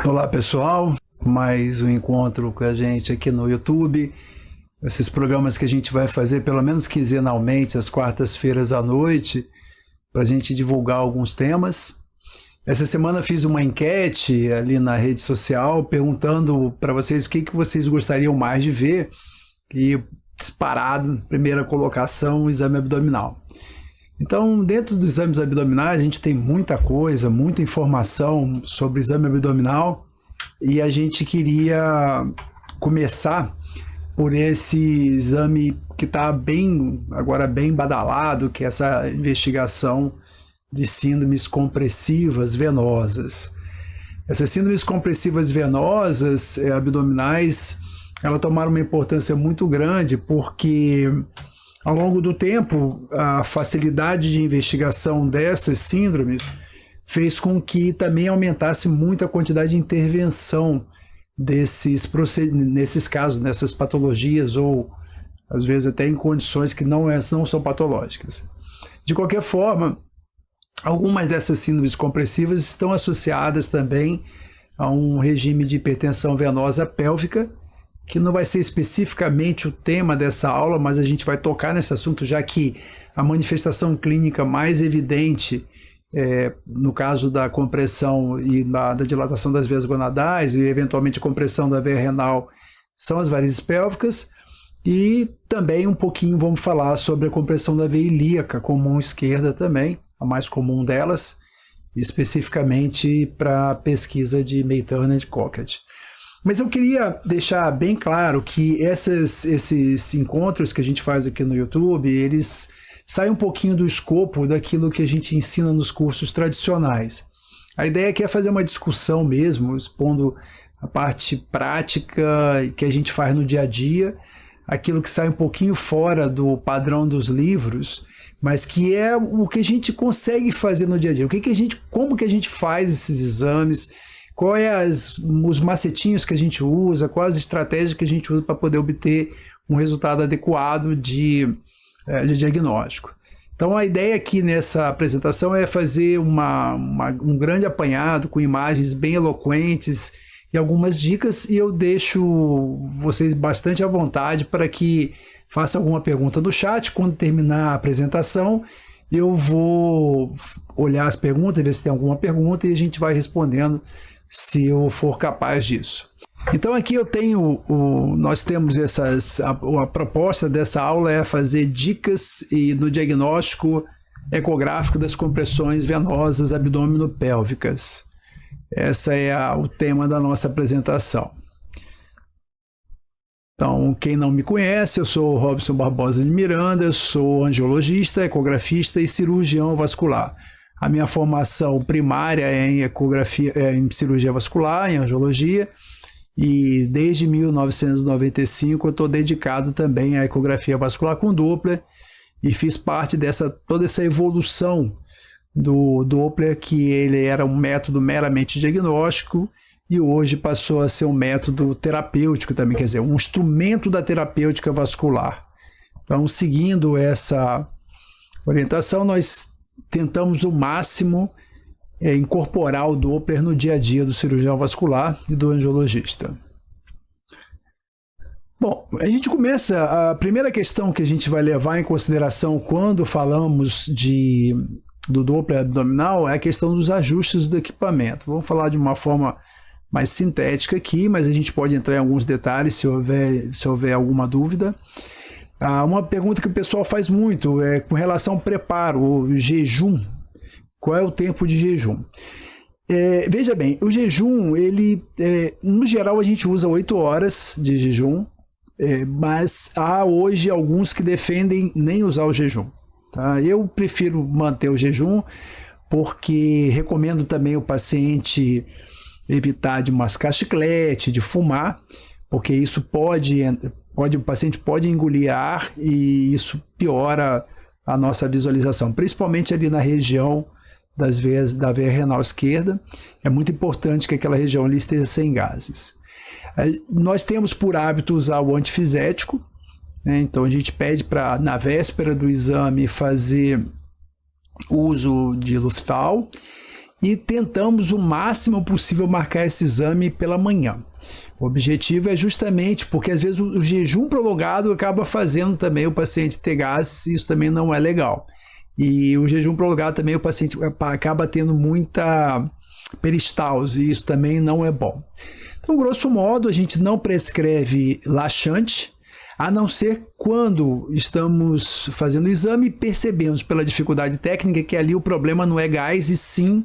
Olá pessoal, mais um encontro com a gente aqui no YouTube. Esses programas que a gente vai fazer pelo menos quinzenalmente, às quartas-feiras à noite, para a gente divulgar alguns temas. Essa semana fiz uma enquete ali na rede social perguntando para vocês o que vocês gostariam mais de ver, e disparado, primeira colocação, o exame abdominal. Então, dentro dos exames abdominais, a gente tem muita coisa, muita informação sobre o exame abdominal, e a gente queria começar por esse exame que está agora bem badalado, que é essa investigação de síndromes compressivas venosas. Essas síndromes compressivas venosas abdominais, elas tomaram uma importância muito grande porque, ao longo do tempo, a facilidade de investigação dessas síndromes fez com que também aumentasse muito a quantidade de intervenção nesses casos, nessas patologias, ou às vezes até em condições que não são patológicas. De qualquer forma, algumas dessas síndromes compressivas estão associadas também a um regime de hipertensão venosa pélvica, que não vai ser especificamente o tema dessa aula, mas a gente vai tocar nesse assunto, já que a manifestação clínica mais evidente, no caso da compressão e da dilatação das veias gonadais e eventualmente a compressão da veia renal, são as varizes pélvicas, e também um pouquinho vamos falar sobre a compressão da veia ilíaca comum esquerda também, a mais comum delas, especificamente para a pesquisa de May-Turner e Cockett. Mas eu queria deixar bem claro que esses encontros que a gente faz aqui no YouTube, eles saem um pouquinho do escopo daquilo que a gente ensina nos cursos tradicionais. A ideia aqui é fazer uma discussão mesmo, expondo a parte prática que a gente faz no dia a dia, aquilo que sai um pouquinho fora do padrão dos livros, mas que é o que a gente consegue fazer no dia a dia. Como que a gente faz esses exames, quais os macetinhos que a gente usa, quais as estratégias que a gente usa para poder obter um resultado adequado de diagnóstico. Então a ideia aqui nessa apresentação é fazer um grande apanhado com imagens bem eloquentes e algumas dicas, e eu deixo vocês bastante à vontade para que façam alguma pergunta no chat. Quando terminar a apresentação, eu vou olhar as perguntas, ver se tem alguma pergunta, e a gente vai respondendo se eu for capaz disso. Então aqui nós temos a proposta dessa aula é fazer dicas no diagnóstico ecográfico das compressões venosas abdômino-pélvicas. Esse é o tema da nossa apresentação. Então, quem não me conhece, eu sou Robson Barbosa de Miranda, eu sou angiologista, ecografista e cirurgião vascular. A minha formação primária é em cirurgia vascular, em angiologia, e desde 1995 eu estou dedicado também à ecografia vascular com Doppler, e fiz parte toda essa evolução do Doppler, que ele era um método meramente diagnóstico e hoje passou a ser um método terapêutico também, quer dizer, um instrumento da terapêutica vascular. Então, seguindo essa orientação, nós tentamos o máximo incorporar o Doppler no dia a dia do cirurgião vascular e do angiologista. Bom, a gente começa, a primeira questão que a gente vai levar em consideração quando falamos do Doppler abdominal é a questão dos ajustes do equipamento. Vamos falar de uma forma mais sintética aqui, mas a gente pode entrar em alguns detalhes se houver alguma dúvida. Uma pergunta que o pessoal faz muito é com relação ao preparo, o jejum. Qual é o tempo de jejum? Veja bem, o jejum, no geral a gente usa 8 horas de jejum, mas há hoje alguns que defendem nem usar o jejum. Tá? Eu prefiro manter o jejum porque recomendo também o paciente evitar de mascar chiclete, de fumar, porque isso o paciente pode engolir ar e isso piora a nossa visualização, principalmente ali na região da veia renal esquerda. É muito importante que aquela região ali esteja sem gases. Nós temos por hábito usar o antifisético, né? Então a gente pede para, na véspera do exame, fazer uso de Luftal, e tentamos o máximo possível marcar esse exame pela manhã. O objetivo é justamente porque às vezes o jejum prolongado acaba fazendo também o paciente ter gases, e isso também não é legal. E o jejum prolongado também o paciente acaba tendo muita peristalse, e isso também não é bom. Então, grosso modo, a gente não prescreve laxante, a não ser quando estamos fazendo o exame e percebemos pela dificuldade técnica que ali o problema não é gás e sim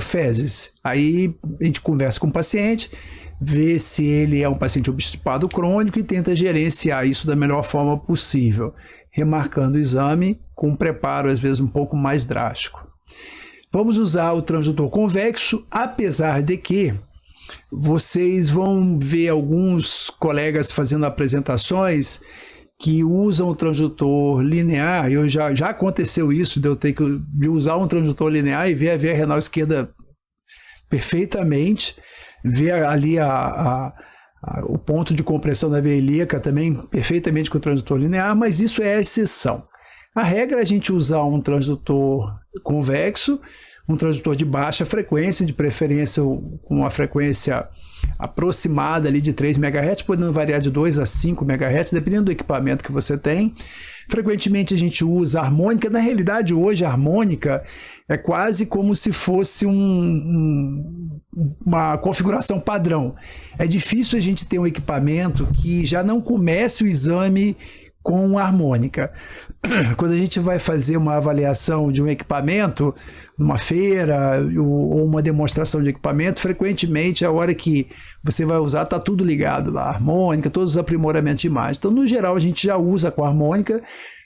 fezes. Aí a gente conversa com o paciente, vê se ele é um paciente obstipado crônico e tenta gerenciar isso da melhor forma possível, remarcando o exame com um preparo às vezes um pouco mais drástico. Vamos usar o transdutor convexo, apesar de que vocês vão ver alguns colegas fazendo apresentações que usam o transdutor linear. Já aconteceu isso, de eu ter que usar um transdutor linear e ver a veia renal esquerda perfeitamente, ver ali o ponto de compressão da veia ilíaca também perfeitamente com o transdutor linear, mas isso é a exceção. A regra é a gente usar um transdutor convexo, um transdutor de baixa frequência, de preferência com uma frequência aproximada ali de 3 MHz, podendo variar de 2 a 5 MHz, dependendo do equipamento que você tem. Frequentemente a gente usa harmônica. Na realidade, hoje a harmônica é quase como se fosse uma configuração padrão. É difícil a gente ter um equipamento que já não comece o exame com harmônica. Quando a gente vai fazer uma avaliação de um equipamento, numa feira ou uma demonstração de equipamento, frequentemente a hora que você vai usar está tudo ligado lá, harmônica, todos os aprimoramentos de imagem. Então, no geral, a gente já usa com harmônica,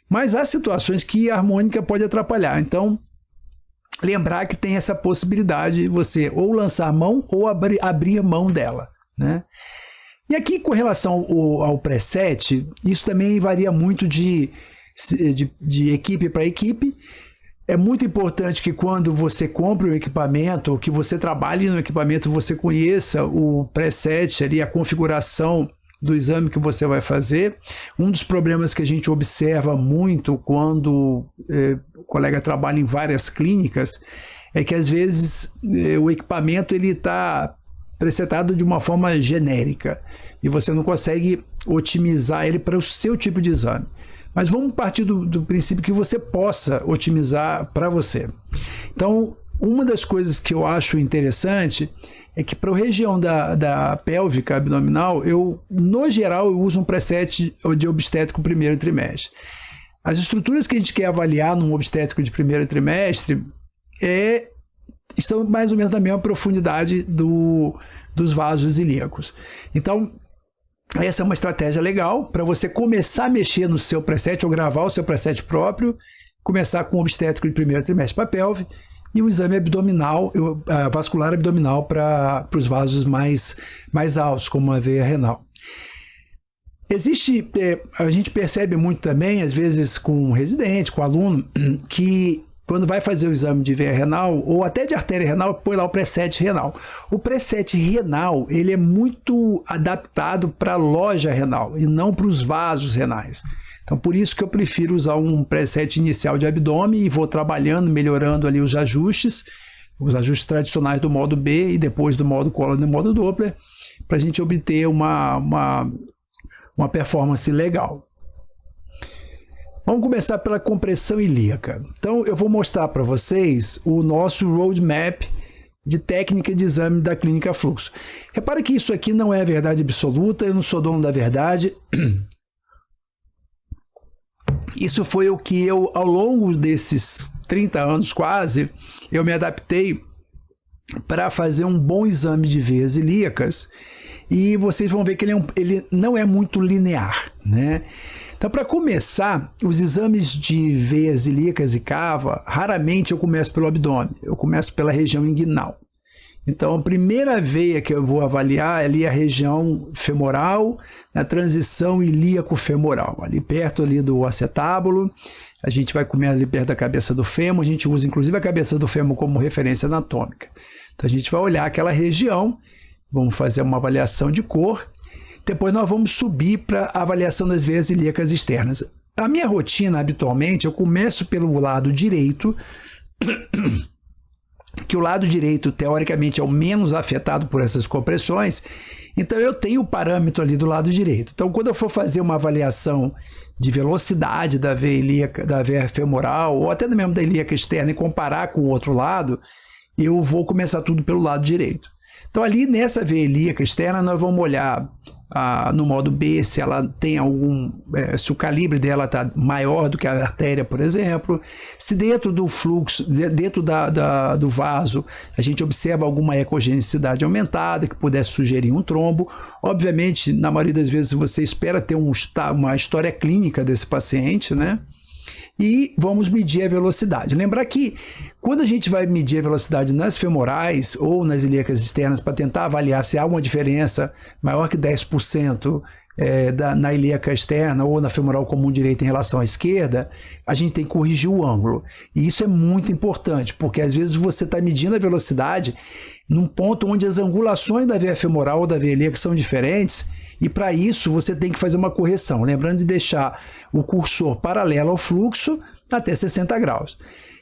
mas há situações que a harmônica pode atrapalhar. Então, lembrar que tem essa possibilidade de você ou lançar mão ou abrir mão dela, né? E aqui, com relação ao preset, isso também varia muito de equipe para equipe. É muito importante que quando você compre um equipamento, ou que você trabalhe no equipamento, você conheça o preset ali, a configuração do exame que você vai fazer. Um dos problemas que a gente observa muito quando o colega trabalha em várias clínicas é que às vezes o equipamento ele está presetado de uma forma genérica e você não consegue otimizar ele para o seu tipo de exame. Mas vamos partir do princípio que você possa otimizar para você. Então, uma das coisas que eu acho interessante é que para a região da pélvica abdominal, no geral, eu uso um preset de obstétrico primeiro trimestre. As estruturas que a gente quer avaliar num obstétrico de primeiro trimestre estão mais ou menos na mesma profundidade dos vasos ilíacos. Então, essa é uma estratégia legal para você começar a mexer no seu preset ou gravar o seu preset próprio, começar com o obstétrico de primeiro trimestre para a pelve e o exame abdominal, vascular abdominal para os vasos mais altos, como a veia renal. A gente percebe muito também, às vezes com o residente, com o aluno, que quando vai fazer o exame de veia renal ou até de artéria renal, põe lá o preset renal. O preset renal ele é muito adaptado para a loja renal e não para os vasos renais. Então, por isso que eu prefiro usar um preset inicial de abdômen e vou trabalhando, melhorando ali os ajustes tradicionais do modo B e depois do modo Collor e do modo Doppler, para a gente obter uma performance legal. Vamos começar pela compressão ilíaca. Então, eu vou mostrar para vocês o nosso roadmap de técnica de exame da clínica Fluxo. Repara que isso aqui não é a verdade absoluta, eu não sou dono da verdade. Isso foi o que eu, ao longo desses 30 anos quase, eu me adaptei para fazer um bom exame de veias ilíacas. E vocês vão ver que ele não é muito linear, né? Então, para começar, os exames de veias ilíacas e cava, raramente eu começo pelo abdômen, eu começo pela região inguinal. Então, a primeira veia que eu vou avaliar é ali a região femoral, na transição ilíaco-femoral, ali perto ali do acetábulo. A gente vai comer ali perto da cabeça do fêmur, a gente usa inclusive a cabeça do fêmur como referência anatômica. Então, a gente vai olhar aquela região, vamos fazer uma avaliação de cor. Depois nós vamos subir para a avaliação das veias ilíacas externas. A minha rotina, habitualmente, eu começo pelo lado direito, que o lado direito, teoricamente, é o menos afetado por essas compressões, então eu tenho o parâmetro ali do lado direito. Então, quando eu for fazer uma avaliação de velocidade da veia ilíaca, da veia femoral, ou até mesmo da ilíaca externa, e comparar com o outro lado, eu vou começar tudo pelo lado direito. Então, ali nessa veia ilíaca externa, nós vamos olhar no modo B se ela tem se o calibre dela está maior do que a artéria, por exemplo, se dentro do fluxo, dentro do vaso, a gente observa alguma ecogenicidade aumentada que pudesse sugerir um trombo. Obviamente, na maioria das vezes, você espera ter uma história clínica desse paciente, né? E vamos medir a velocidade. Lembrar que quando a gente vai medir a velocidade nas femorais ou nas ilíacas externas para tentar avaliar se há uma diferença maior que 10% na ilíaca externa ou na femoral comum direita em relação à esquerda, a gente tem que corrigir o ângulo. E isso é muito importante, porque às vezes você está medindo a velocidade num ponto onde as angulações da veia femoral ou da veia ilíaca são diferentes, e para isso você tem que fazer uma correção, lembrando de deixar o cursor paralelo ao fluxo até 60 graus.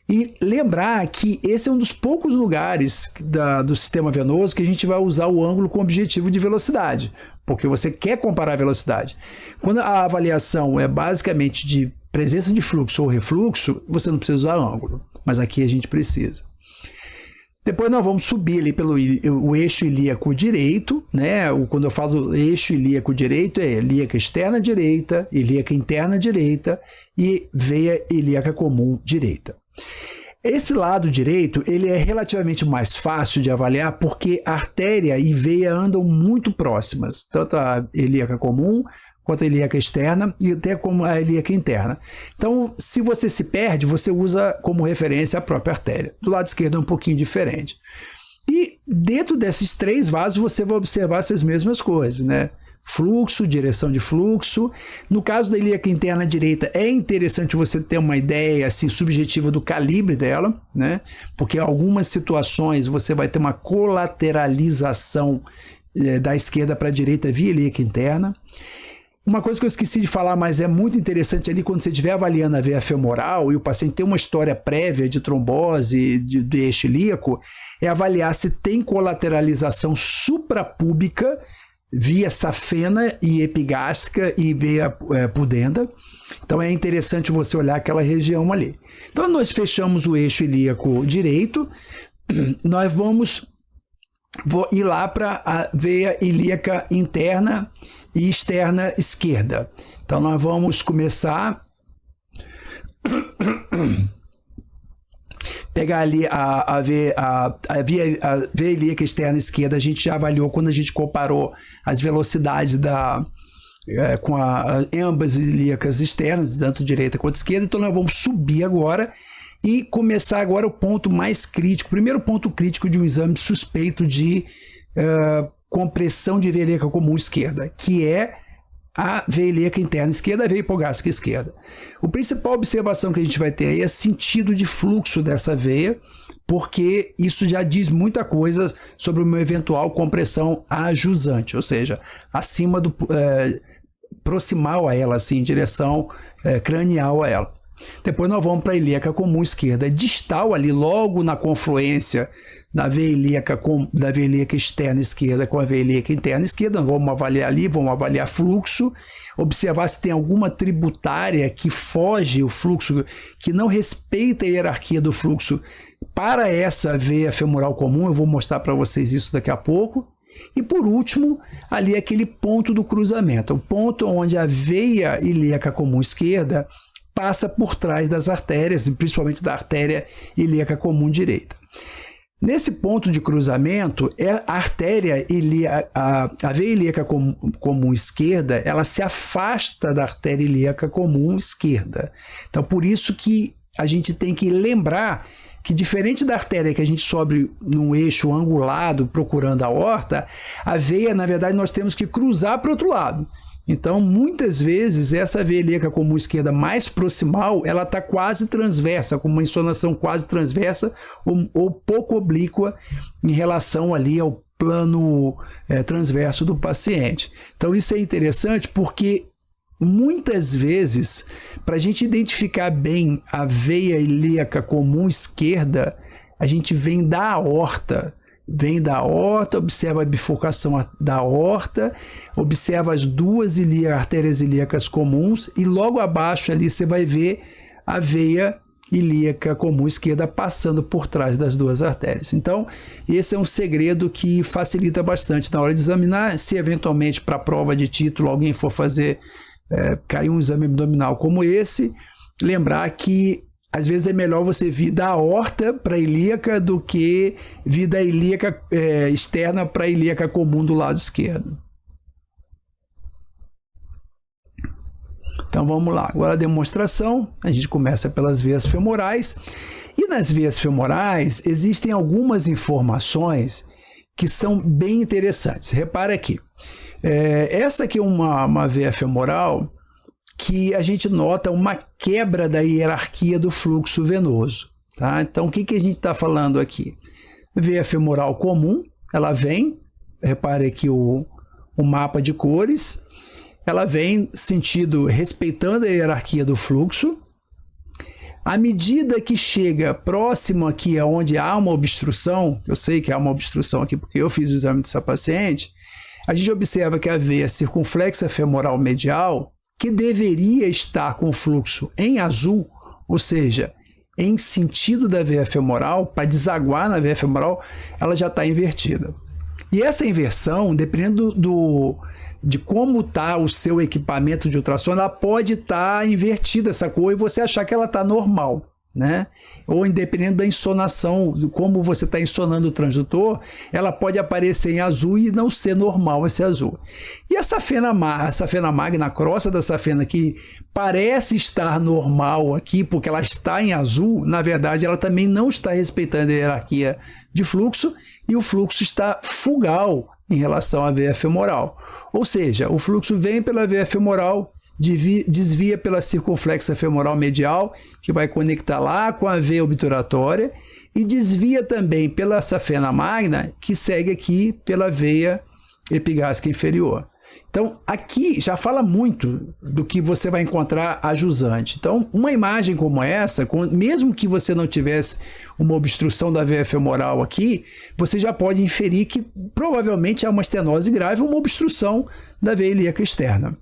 E lembrar que esse é um dos poucos lugares do sistema venoso que a gente vai usar o ângulo com objetivo de velocidade, porque você quer comparar a velocidade. Quando a avaliação é basicamente de presença de fluxo ou refluxo, você não precisa usar ângulo, mas aqui a gente precisa. Depois nós vamos subir ali pelo o eixo ilíaco direito, né? Quando eu falo eixo ilíaco direito, é ilíaca externa direita, ilíaca interna direita e veia ilíaca comum direita. Esse lado direito, ele é relativamente mais fácil de avaliar porque a artéria e veia andam muito próximas, tanto a ilíaca comum quanto a ilíaca externa e até como a ilíaca interna. Então, se você se perde, você usa como referência a própria artéria. Do lado esquerdo é um pouquinho diferente. E dentro desses três vasos você vai observar essas mesmas coisas, né? Fluxo, direção de fluxo. No caso da ilíaca interna direita, é interessante você ter uma ideia assim, subjetiva do calibre dela, né? Porque em algumas situações você vai ter uma colateralização da esquerda para a direita via ilíaca interna. Uma coisa que eu esqueci de falar, mas é muito interessante ali quando você estiver avaliando a veia femoral e o paciente tem uma história prévia de trombose do eixo ilíaco, é avaliar se tem colateralização suprapúbica via safena e epigástrica e veia pudenda. Então é interessante você olhar aquela região ali. Então nós fechamos o eixo ilíaco direito, nós vamos ir lá para a veia ilíaca interna e externa esquerda. Então nós vamos começar pegar ali a veia ilíaca externa esquerda. A gente já avaliou quando a gente comparou as velocidades com ambas ilíacas externas, tanto direita quanto esquerda. Então nós vamos subir agora e começar agora o ponto mais crítico, o primeiro ponto crítico de um exame suspeito de compressão de veia ilíaca comum esquerda, que é a veia ilíaca interna esquerda e a veia hipogástrica esquerda. A principal observação que a gente vai ter aí é sentido de fluxo dessa veia, porque isso já diz muita coisa sobre uma eventual compressão ajusante, ou seja, acima do proximal a ela, assim, em direção cranial a ela. Depois nós vamos para a ilíaca comum esquerda, distal ali, logo na confluência da veia ilíaca externa esquerda com a veia ilíaca interna esquerda. Nós vamos avaliar ali, vamos avaliar fluxo, observar se tem alguma tributária que foge o fluxo, que não respeita a hierarquia do fluxo para essa veia femoral comum. Eu vou mostrar para vocês isso daqui a pouco. E por último, ali aquele ponto do cruzamento, o ponto onde a veia ilíaca comum esquerda passa por trás das artérias, principalmente da artéria ilíaca comum direita. Nesse ponto de cruzamento, a artéria a veia ilíaca comum esquerda, ela se afasta da artéria ilíaca comum esquerda. Então, por isso que a gente tem que lembrar que, diferente da artéria que a gente sobe num eixo angulado procurando a aorta, a veia, na verdade, nós temos que cruzar para o outro lado. Então, muitas vezes, essa veia ilíaca comum esquerda mais proximal, ela está quase transversa, com uma insonação quase transversa ou pouco oblíqua em relação ali ao plano transverso do paciente. Então, isso é interessante porque muitas vezes, para a gente identificar bem a veia ilíaca comum esquerda, a gente vem da aorta. Vem da aorta, observa a bifurcação da aorta, observa as duas artérias ilíacas comuns e logo abaixo ali você vai ver a veia ilíaca comum esquerda passando por trás das duas artérias. Então, esse é um segredo que facilita bastante na hora de examinar. Se eventualmente para a prova de título alguém for fazer, cair um exame abdominal como esse, lembrar que às vezes é melhor você vir da aorta para a ilíaca do que vir da ilíaca externa para a ilíaca comum do lado esquerdo. Então vamos lá, agora a demonstração, a gente começa pelas veias femorais. E nas veias femorais existem algumas informações que são bem interessantes. Repara aqui, essa aqui é uma veia femoral que a gente nota uma quebra da hierarquia do fluxo venoso. Tá? Então, o que a gente está falando aqui? Veia femoral comum, ela vem, repare aqui o mapa de cores, ela vem respeitando a hierarquia do fluxo. À medida que chega próximo aqui aonde há uma obstrução, eu sei que há uma obstrução aqui porque eu fiz o exame dessa paciente, a gente observa que a veia circunflexa femoral medial, que deveria estar com o fluxo em azul, ou seja, em sentido da veia femoral, para desaguar na veia femoral, ela já está invertida. E essa inversão, dependendo de como está o seu equipamento de ultrassom, ela pode estar invertida essa cor e você achar que ela está normal, né? Ou independente da insonação, de como você está insonando o transdutor, ela pode aparecer em azul e não ser normal esse azul. E essa safena magna, a crosta da safena que parece estar normal aqui, porque ela está em azul, na verdade ela também não está respeitando a hierarquia de fluxo e o fluxo está fugal em relação à veia femoral. Ou seja, o fluxo vem pela veia femoral, desvia pela circunflexa femoral medial, que vai conectar lá com a veia obturatória, e desvia também pela safena magna, que segue aqui pela veia epigástrica inferior. Então, aqui já fala muito do que você vai encontrar a jusante. Então, uma imagem como essa, mesmo que você não tivesse uma obstrução da veia femoral aqui, você já pode inferir que provavelmente é uma estenose grave ou uma obstrução da veia ilíaca externa.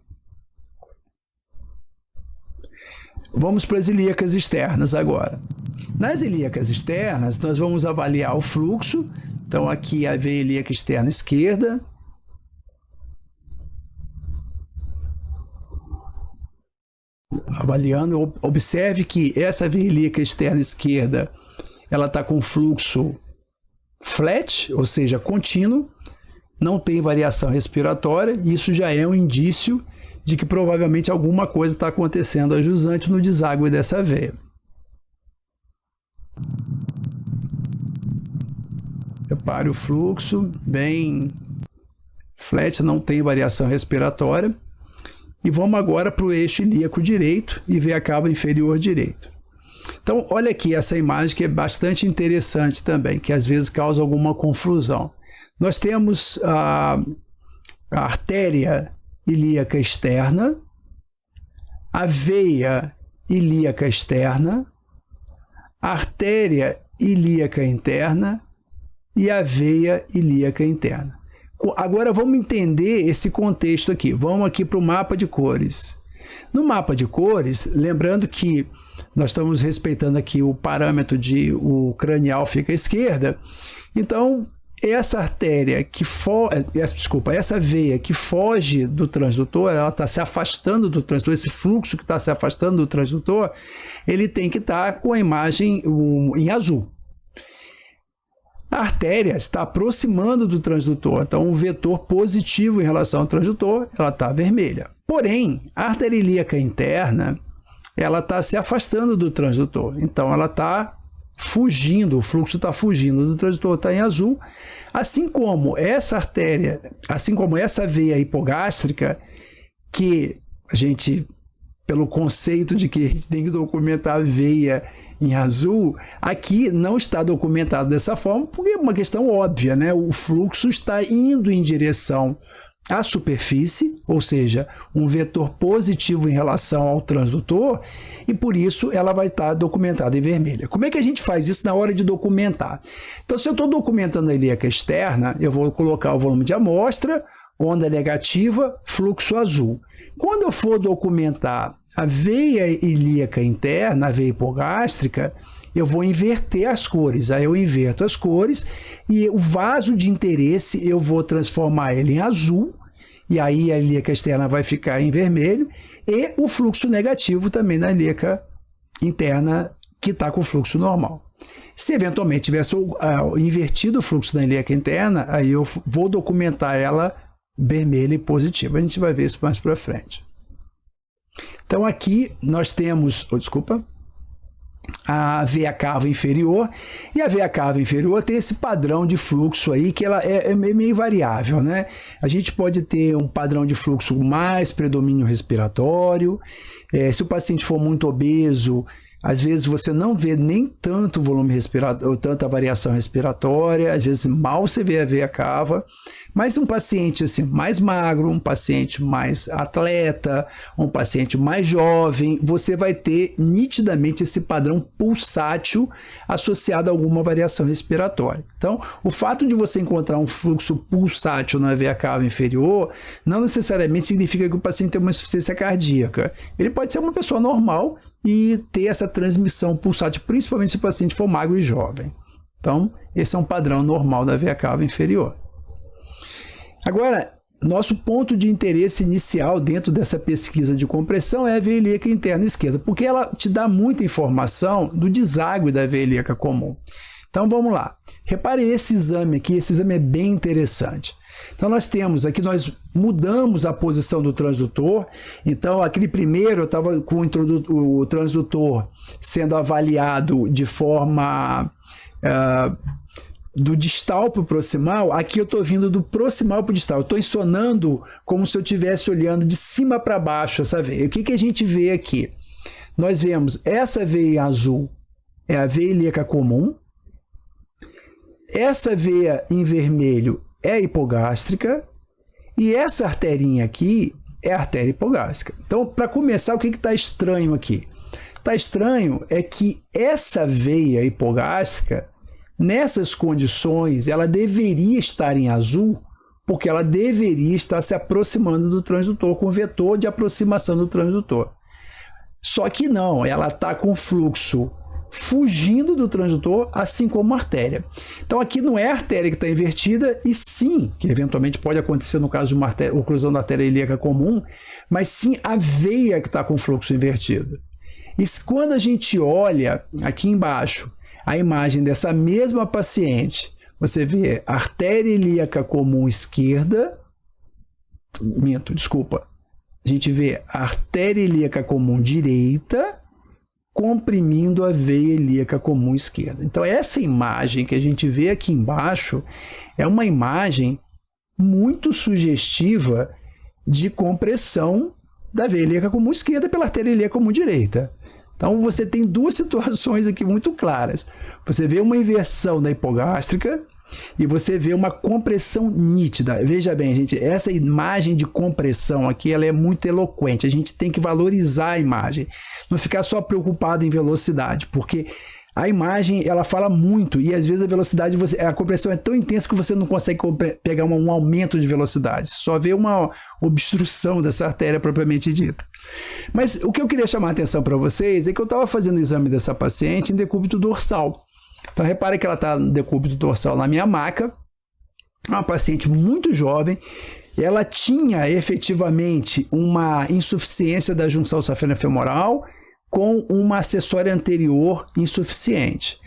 Vamos para as ilíacas externas agora. Nas ilíacas externas, nós vamos avaliar o fluxo. Então, aqui a veia ilíaca externa esquerda. Avaliando, observe que essa veia ilíaca externa esquerda, ela está com fluxo flat, ou seja, contínuo, não tem variação respiratória, e isso já é um indício de que provavelmente alguma coisa está acontecendo a jusante no deságue dessa veia. Repare o fluxo, bem flat, não tem variação respiratória. E vamos agora para o eixo ilíaco direito e ver a cava inferior direito. Então, olha aqui essa imagem que é bastante interessante também, que às vezes causa alguma confusão. Nós temos a artéria ilíaca externa, a veia ilíaca externa, a artéria ilíaca interna e a veia ilíaca interna. Agora vamos entender esse contexto aqui. Vamos aqui para o mapa de cores. No mapa de cores, lembrando que nós estamos respeitando aqui o parâmetro de o cranial fica à esquerda, então essa artéria que essa veia que foge do transdutor, ela está se afastando do transdutor, esse fluxo que está se afastando do transdutor, ele tem que estar com a imagem em azul. A artéria está aproximando do transdutor, então um vetor positivo em relação ao transdutor, ela está vermelha. Porém, a artéria ilíaca interna, ela está se afastando do transdutor, então ela está fugindo, o fluxo está fugindo do transdutor, está em azul, assim como essa artéria, assim como essa veia hipogástrica, que a gente, pelo conceito de que a gente tem que documentar a veia em azul, aqui não está documentado dessa forma, porque é uma questão óbvia, né? O fluxo está indo em direção à superfície, ou seja, um vetor positivo em relação ao transdutor, e por isso ela vai estar documentada em vermelho. Como é que a gente faz isso na hora de documentar? Então, se eu estou documentando a ilíaca externa, eu vou colocar o volume de amostra, onda negativa, fluxo azul. Quando eu for documentar a veia ilíaca interna, a veia hipogástrica, eu vou inverter as cores. Aí eu inverto as cores e o vaso de interesse eu vou transformar ele em azul, e aí a ilíaca externa vai ficar em vermelho, e o fluxo negativo também na ilíaca interna, que está com o fluxo normal. Se eventualmente tivesse invertido o fluxo da ilíaca interna, aí eu vou documentar ela vermelha e positiva. A gente vai ver isso mais para frente. Então aqui nós temos, a veia cava inferior, e a veia cava inferior tem esse padrão de fluxo aí, que ela é meio variável, né? A gente pode ter um padrão de fluxo mais predomínio respiratório, se o paciente for muito obeso, às vezes você não vê nem tanto volume respiratório, tanta variação respiratória, às vezes mal você vê a veia cava, mas um paciente assim, mais magro, um paciente mais atleta, um paciente mais jovem, você vai ter nitidamente esse padrão pulsátil associado a alguma variação respiratória. Então, o fato de você encontrar um fluxo pulsátil na veia cava inferior não necessariamente significa que o paciente tem uma insuficiência cardíaca. Ele pode ser uma pessoa normal e ter essa transmissão pulsátil, principalmente se o paciente for magro e jovem. Então, esse é um padrão normal da veia cava inferior. Agora, nosso ponto de interesse inicial dentro dessa pesquisa de compressão é a veia ilíaca interna esquerda, porque ela te dá muita informação do deságue da veia ilíaca comum. Então, vamos lá. Repare esse exame aqui, esse exame é bem interessante. Então, nós temos aqui, nós mudamos a posição do transdutor. Então, aquele primeiro, eu estava com o transdutor sendo avaliado de forma do distal para o proximal. Aqui eu estou vindo do proximal para o distal. Eu estou ensonando como se eu estivesse olhando de cima para baixo essa veia. O que a gente vê aqui? Nós vemos essa veia azul é a veia ilíaca comum. Essa veia em vermelho é a hipogástrica, e essa arterinha aqui é a artéria hipogástrica. Então, para começar, o que está estranho aqui? Está estranho é que essa veia hipogástrica, nessas condições, ela deveria estar em azul, porque ela deveria estar se aproximando do transdutor, com o vetor de aproximação do transdutor. Só que não, ela está com fluxo fugindo do transdutor, assim como a artéria. Então aqui não é a artéria que está invertida, e sim, que eventualmente pode acontecer no caso de uma oclusão da artéria ilíaca comum, mas sim a veia que está com fluxo invertido. E quando a gente olha aqui embaixo a imagem dessa mesma paciente, você vê a artéria ilíaca comum esquerda, a gente vê a artéria ilíaca comum direita comprimindo a veia ilíaca comum esquerda. Então, essa imagem que a gente vê aqui embaixo é uma imagem muito sugestiva de compressão da veia ilíaca comum esquerda pela artéria ilíaca comum direita. Então, você tem duas situações aqui muito claras. Você vê uma inversão da hipogástrica e você vê uma compressão nítida. Veja bem, gente, essa imagem de compressão aqui, ela é muito eloquente. A gente tem que valorizar a imagem, não ficar só preocupado em velocidade, porque a imagem, ela fala muito, e às vezes a velocidade, a compressão é tão intensa que você não consegue pegar um aumento de velocidade, só vê uma obstrução dessa artéria propriamente dita. Mas o que eu queria chamar a atenção para vocês é que eu estava fazendo o exame dessa paciente em decúbito dorsal. Então, repare que ela está no decúbito dorsal na minha maca, uma paciente muito jovem, ela tinha efetivamente uma insuficiência da junção safena-femoral com uma acessória anterior insuficiente.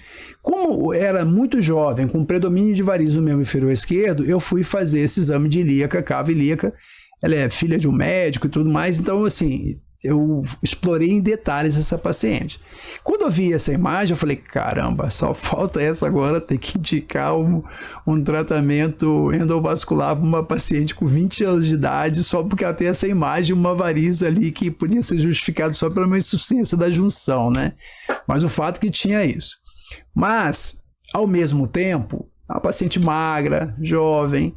Como era muito jovem, com predomínio de varizes no membro inferior esquerdo, eu fui fazer esse exame de ilíaca, cava ilíaca. Ela é filha de um médico e tudo mais, então assim, eu explorei em detalhes essa paciente. Quando eu vi essa imagem, eu falei, caramba, só falta essa agora, ter que indicar um tratamento endovascular para uma paciente com 20 anos de idade, só porque ela tem essa imagem, uma variz ali que podia ser justificado só pela uma insuficiência da junção, né? Mas o fato é que tinha isso. Mas, ao mesmo tempo, a paciente magra, jovem,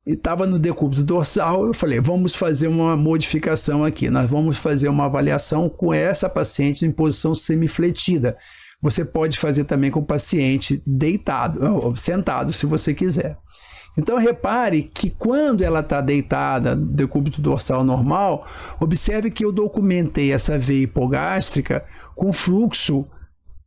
e estava no decúbito dorsal. Eu falei, vamos fazer uma modificação aqui, nós vamos fazer uma avaliação com essa paciente em posição semifletida. Você pode fazer também com o paciente deitado, ou sentado, se você quiser. Então, repare que quando ela está deitada, decúbito dorsal normal, observe que eu documentei essa veia hipogástrica com fluxo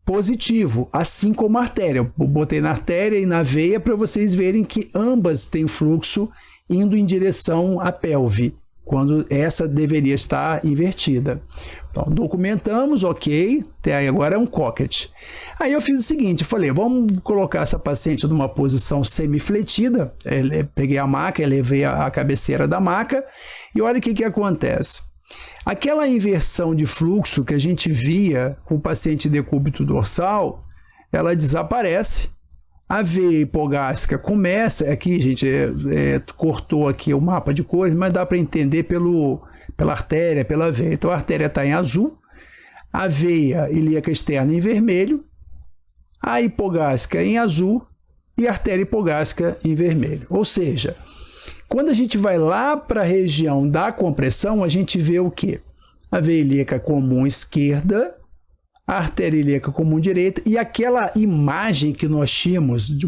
positivo, assim como a artéria. Eu botei na artéria e na veia para vocês verem que ambas têm fluxo indo em direção à pelve, quando essa deveria estar invertida. Então, documentamos, ok, até aí agora é um cocket. Aí eu fiz o seguinte, eu falei, vamos colocar essa paciente numa posição semifletida, peguei a maca, elevei a cabeceira da maca, e olha o que acontece. Aquela inversão de fluxo que a gente via com o paciente decúbito dorsal, ela desaparece. A veia hipogástrica começa, aqui gente cortou aqui o mapa de cores, mas dá para entender pela artéria, pela veia. Então a artéria está em azul, a veia ilíaca externa em vermelho, a hipogástrica em azul e a artéria hipogástrica em vermelho. Ou seja, quando a gente vai lá para a região da compressão, a gente vê o quê? A veia ilíaca comum esquerda, a artéria ilíaca comum direita e aquela imagem que nós tínhamos de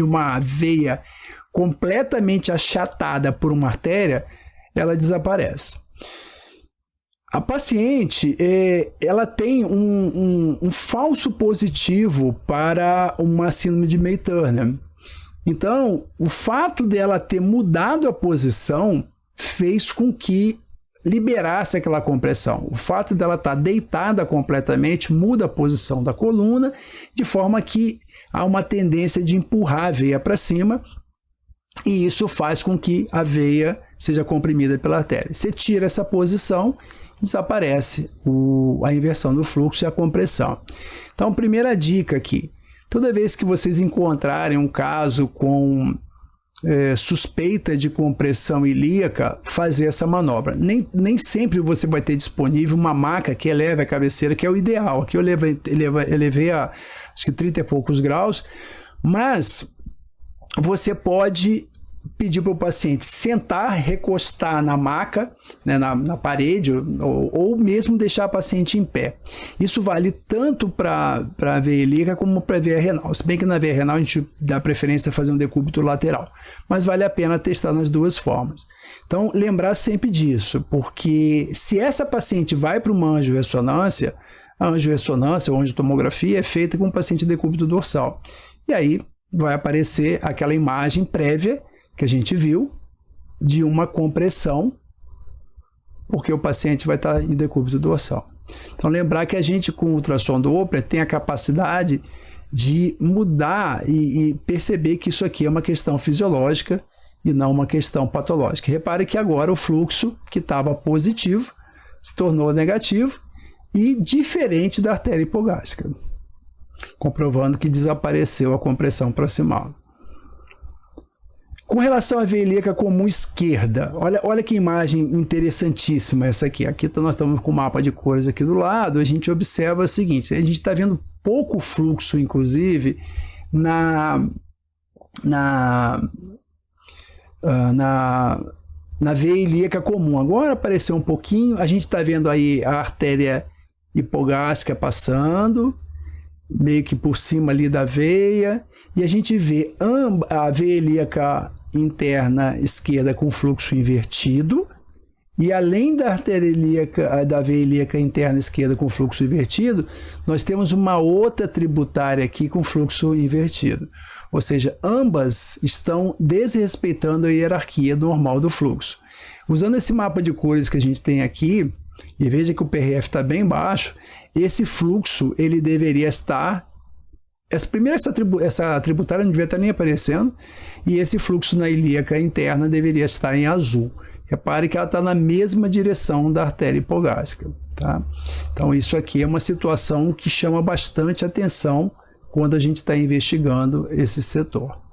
uma veia completamente achatada por uma artéria, ela desaparece. A paciente, ela tem um falso positivo para uma síndrome de May-Turner. Então, o fato dela ter mudado a posição fez com que liberasse aquela compressão. O fato dela estar deitada completamente muda a posição da coluna, de forma que há uma tendência de empurrar a veia para cima, e isso faz com que a veia seja comprimida pela artéria. Você tira essa posição, desaparece a inversão do fluxo e a compressão. Então, primeira dica aqui, toda vez que vocês encontrarem um caso com suspeita de compressão ilíaca, fazer essa manobra. Nem sempre você vai ter disponível uma maca que eleve a cabeceira, que é o ideal. Aqui eu elevei a acho que 30 e poucos graus, mas você pode pedir para o paciente sentar, recostar na maca, né, na parede, ou mesmo deixar a paciente em pé. Isso vale tanto para a veia ilíaca como para a veia renal. Se bem que na veia renal a gente dá preferência a fazer um decúbito lateral, mas vale a pena testar nas duas formas. Então, lembrar sempre disso, porque se essa paciente vai para uma angiorressonância, a angiorressonância ou angiotomografia é feita com o paciente decúbito dorsal. E aí vai aparecer aquela imagem prévia que a gente viu de uma compressão, porque o paciente vai estar em decúbito dorsal. Então, lembrar que a gente, com o ultrassom Doppler, tem a capacidade de mudar e perceber que isso aqui é uma questão fisiológica e não uma questão patológica. Repare que agora o fluxo que estava positivo se tornou negativo e diferente da artéria hipogástrica, comprovando que desapareceu a compressão proximal. Com relação à veia ilíaca comum esquerda, olha que imagem interessantíssima essa aqui. Aqui nós estamos com o mapa de cores aqui do lado, a gente observa o seguinte, a gente está vendo pouco fluxo, inclusive, na veia ilíaca comum. Agora apareceu um pouquinho, a gente está vendo aí a artéria hipogástrica passando, meio que por cima ali da veia, e a gente vê a veia ilíaca interna esquerda com fluxo invertido, e além da artéria ilíaca, da veia ilíaca interna esquerda com fluxo invertido, nós temos uma outra tributária aqui com fluxo invertido. Ou seja, ambas estão desrespeitando a hierarquia normal do fluxo. Usando esse mapa de cores que a gente tem aqui, e veja que o PRF está bem baixo, esse fluxo ele deveria estar... Essa tributária não devia estar nem aparecendo, e esse fluxo na ilíaca interna deveria estar em azul. Repare que ela está na mesma direção da artéria hipogástrica. Tá? Então, isso aqui é uma situação que chama bastante atenção quando a gente está investigando esse setor.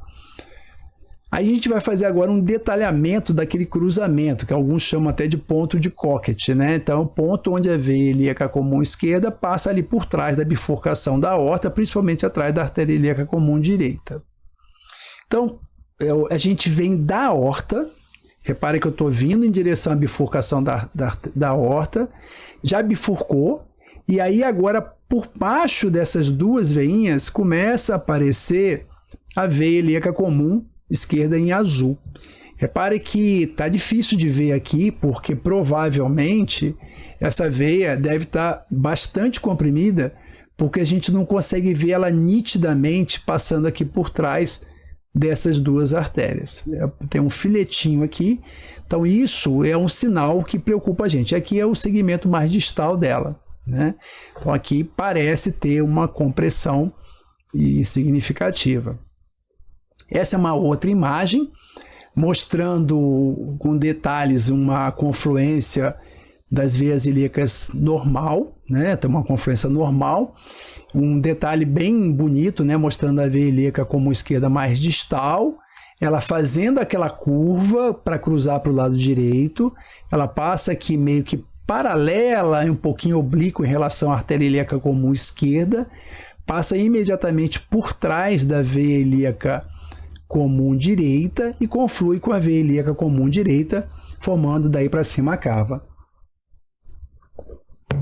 Aí a gente vai fazer agora um detalhamento daquele cruzamento, que alguns chamam até de ponto de Cocket, né? Então, o ponto onde a veia ilíaca comum esquerda passa ali por trás da bifurcação da aorta, principalmente atrás da artéria ilíaca comum direita. Então, a gente vem da aorta. Repare que eu estou vindo em direção à bifurcação da aorta, já bifurcou, e aí agora por baixo dessas duas veinhas começa a aparecer a veia ilíaca comum esquerda em azul. Repare que está difícil de ver aqui, porque provavelmente essa veia deve estar bastante comprimida, porque a gente não consegue ver ela nitidamente passando aqui por trás dessas duas artérias. Tem um filetinho aqui, então isso é um sinal que preocupa a gente. Aqui é o segmento mais distal dela, né? Então aqui parece ter uma compressão significativa. Essa é uma outra imagem mostrando com detalhes uma confluência das veias ilíacas normal, né? Tem uma confluência normal. Um detalhe bem bonito, né? Mostrando a veia ilíaca como esquerda mais distal, ela fazendo aquela curva para cruzar para o lado direito, ela passa aqui meio que paralela e um pouquinho oblíqua em relação à artéria ilíaca comum esquerda, passa imediatamente por trás da veia ilíaca comum direita e conflui com a veia ilíaca comum direita, formando daí para cima a cava.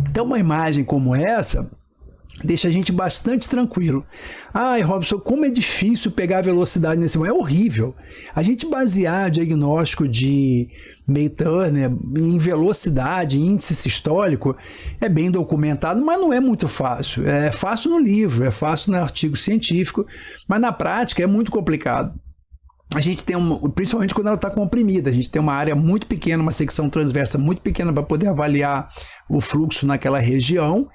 Então uma imagem como essa deixa a gente bastante tranquilo. Ai, Robson, como é difícil pegar a velocidade nesse momento. É horrível. A gente basear o diagnóstico de May-Turner em velocidade, índice sistólico, é bem documentado, mas não é muito fácil. É fácil no livro, é fácil no artigo científico, mas na prática é muito complicado. A gente tem, principalmente quando ela está comprimida, a gente tem uma área muito pequena, uma secção transversa muito pequena para poder avaliar o fluxo naquela região,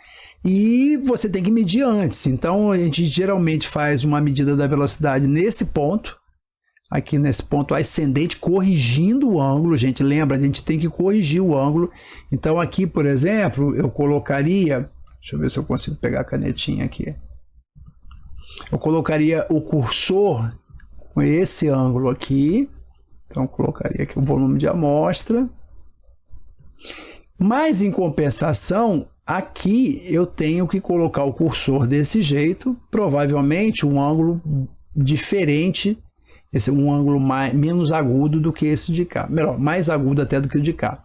e você tem que medir antes. Então a gente geralmente faz uma medida da velocidade nesse ponto, aqui nesse ponto ascendente, corrigindo o ângulo. Gente, lembra, a gente tem que corrigir o ângulo. Então aqui, por exemplo, eu colocaria, deixa eu ver se eu consigo pegar a canetinha aqui, eu colocaria o cursor com esse ângulo aqui, então eu colocaria aqui o volume de amostra, mas em compensação, aqui eu tenho que colocar o cursor desse jeito, provavelmente um ângulo diferente, um ângulo menos agudo do que esse de cá, melhor, mais agudo até do que o de cá.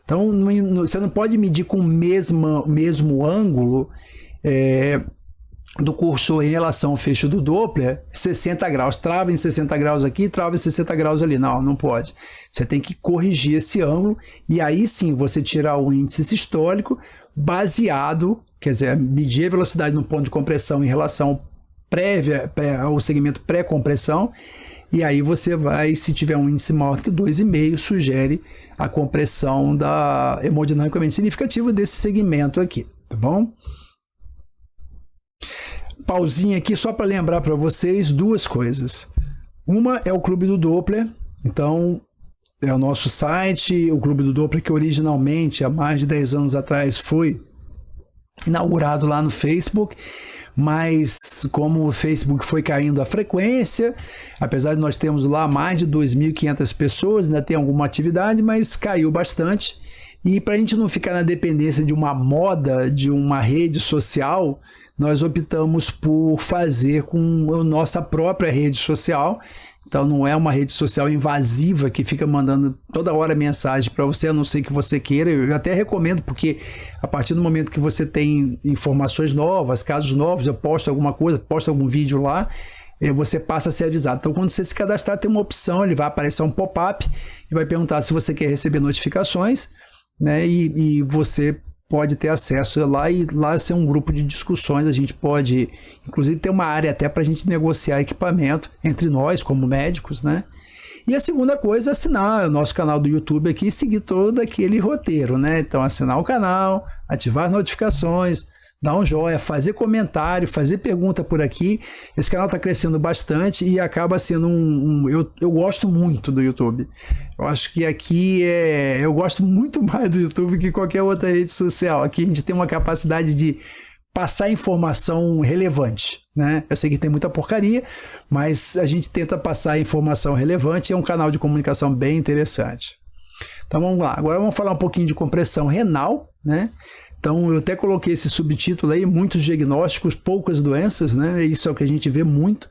Então você não pode medir com o mesmo ângulo do cursor em relação ao fecho do Doppler, 60 graus, trava em 60 graus aqui, trava em 60 graus ali. Não, não pode. Você tem que corrigir esse ângulo e aí sim você tirar o índice sistólico baseado, quer dizer, medir a velocidade no ponto de compressão em relação ao segmento pré-compressão, e aí você vai, se tiver um índice maior que 2,5, sugere a compressão hemodinamicamente significativa desse segmento aqui, tá bom? Pausinha aqui só para lembrar para vocês duas coisas. Uma é o Clube do Doppler, então é o nosso site, o Clube do Doppler, que originalmente, há mais de 10 anos atrás, foi inaugurado lá no Facebook, mas como o Facebook foi caindo a frequência, apesar de nós termos lá mais de 2.500 pessoas, ainda tem alguma atividade, mas caiu bastante. E para a gente não ficar na dependência de uma moda, de uma rede social, nós optamos por fazer com a nossa própria rede social. Então não é uma rede social invasiva que fica mandando toda hora mensagem para você, a não ser que você queira. Eu até recomendo, porque a partir do momento que você tem informações novas, casos novos, eu posto alguma coisa, posto algum vídeo lá, você passa a ser avisado. Então quando você se cadastrar, tem uma opção, ele vai aparecer um pop-up e vai perguntar se você quer receber notificações, né? E você pode ter acesso lá, e lá ser um grupo de discussões. A gente pode, inclusive, ter uma área até para a gente negociar equipamento entre nós, como médicos, né? E a segunda coisa é assinar o nosso canal do YouTube aqui e seguir todo aquele roteiro, né? Então, assinar o canal, ativar as notificações, dar um joinha, fazer comentário, fazer pergunta por aqui. Esse canal está crescendo bastante e acaba sendo eu gosto muito do YouTube. Eu acho que aqui eu gosto muito mais do YouTube que qualquer outra rede social. Aqui a gente tem uma capacidade de passar informação relevante, né? Eu sei que tem muita porcaria, mas a gente tenta passar informação relevante. É um canal de comunicação bem interessante. Então vamos lá. Agora vamos falar um pouquinho de compressão renal, né? Então eu até coloquei esse subtítulo aí, muitos diagnósticos, poucas doenças, né? Isso é o que a gente vê muito.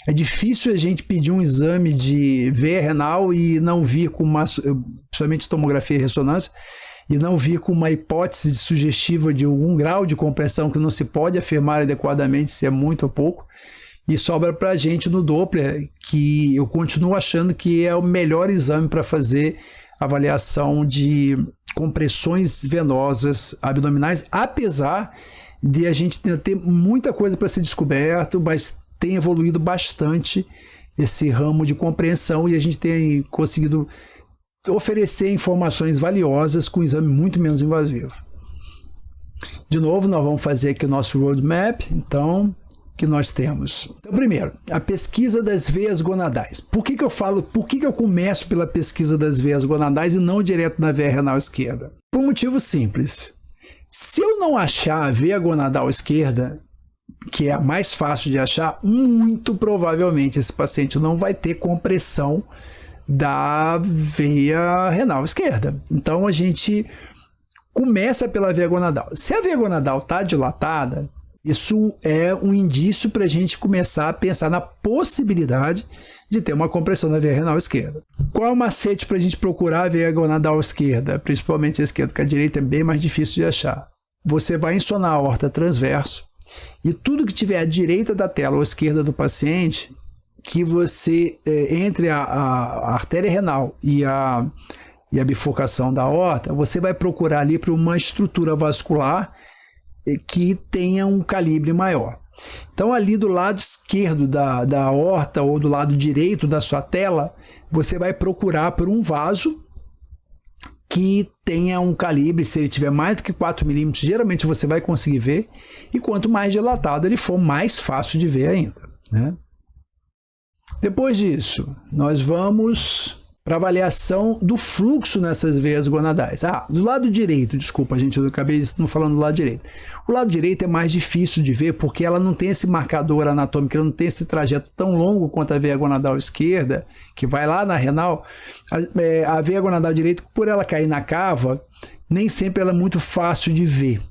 É difícil a gente pedir um exame de veia renal e não vir com principalmente tomografia e ressonância, e não vir com uma hipótese sugestiva de algum grau de compressão que não se pode afirmar adequadamente se é muito ou pouco. E sobra para a gente no Doppler, que eu continuo achando que é o melhor exame para fazer avaliação de compressões venosas abdominais, apesar de a gente ter muita coisa para ser descoberto, mas tem evoluído bastante esse ramo de compreensão e a gente tem conseguido oferecer informações valiosas com um exame muito menos invasivo. De novo, nós vamos fazer aqui o nosso roadmap, então, que nós temos. Então, primeiro, a pesquisa das veias gonadais. Por que eu começo pela pesquisa das veias gonadais e não direto na veia renal esquerda? Por um motivo simples. Se eu não achar a veia gonadal esquerda, que é a mais fácil de achar, muito provavelmente esse paciente não vai ter compressão da veia renal esquerda. Então a gente começa pela veia gonadal. Se a veia gonadal está dilatada, isso é um indício para a gente começar a pensar na possibilidade de ter uma compressão da veia renal esquerda. Qual é o macete para a gente procurar a veia gonadal esquerda, principalmente a esquerda, porque a direita é bem mais difícil de achar? Você vai insonar a aorta transverso e tudo que tiver à direita da tela ou à esquerda do paciente, que você, entre a artéria renal e a bifurcação da aorta, você vai procurar ali para uma estrutura vascular que tenha um calibre maior. Então, ali do lado esquerdo da aorta ou do lado direito da sua tela, você vai procurar por um vaso que tenha um calibre, se ele tiver mais do que 4 milímetros, geralmente você vai conseguir ver, e quanto mais dilatado ele for, mais fácil de ver ainda, né? Depois disso, nós vamos para a avaliação do fluxo nessas veias gonadais. Do lado direito, desculpa, gente, eu acabei não falando do lado direito. O lado direito é mais difícil de ver porque ela não tem esse marcador anatômico, ela não tem esse trajeto tão longo quanto a veia gonadal esquerda, que vai lá na renal. A veia gonadal direita, por ela cair na cava, nem sempre ela é muito fácil de ver.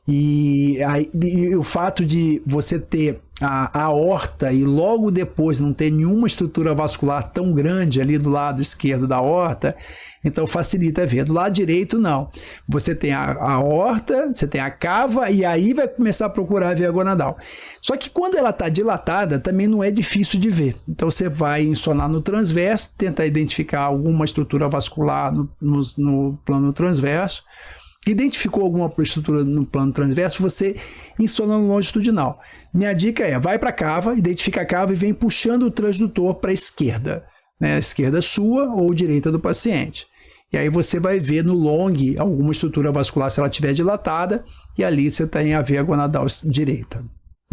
E o fato de você ter a aorta e logo depois não ter nenhuma estrutura vascular tão grande ali do lado esquerdo da aorta, então facilita ver. Do lado direito, não. Você tem a aorta, você tem a cava e aí vai começar a procurar a veia gonadal. Só que quando ela está dilatada, também não é difícil de ver. Então você vai insonar no transverso, tentar identificar alguma estrutura vascular no plano transverso. Identificou alguma estrutura no plano transverso, você insona no longitudinal. Minha dica é, vai para a cava, identifica a cava e vem puxando o transdutor para a esquerda, né? A esquerda sua ou direita do paciente. E aí você vai ver no long alguma estrutura vascular se ela estiver dilatada e ali você tem a veia gonadal direita.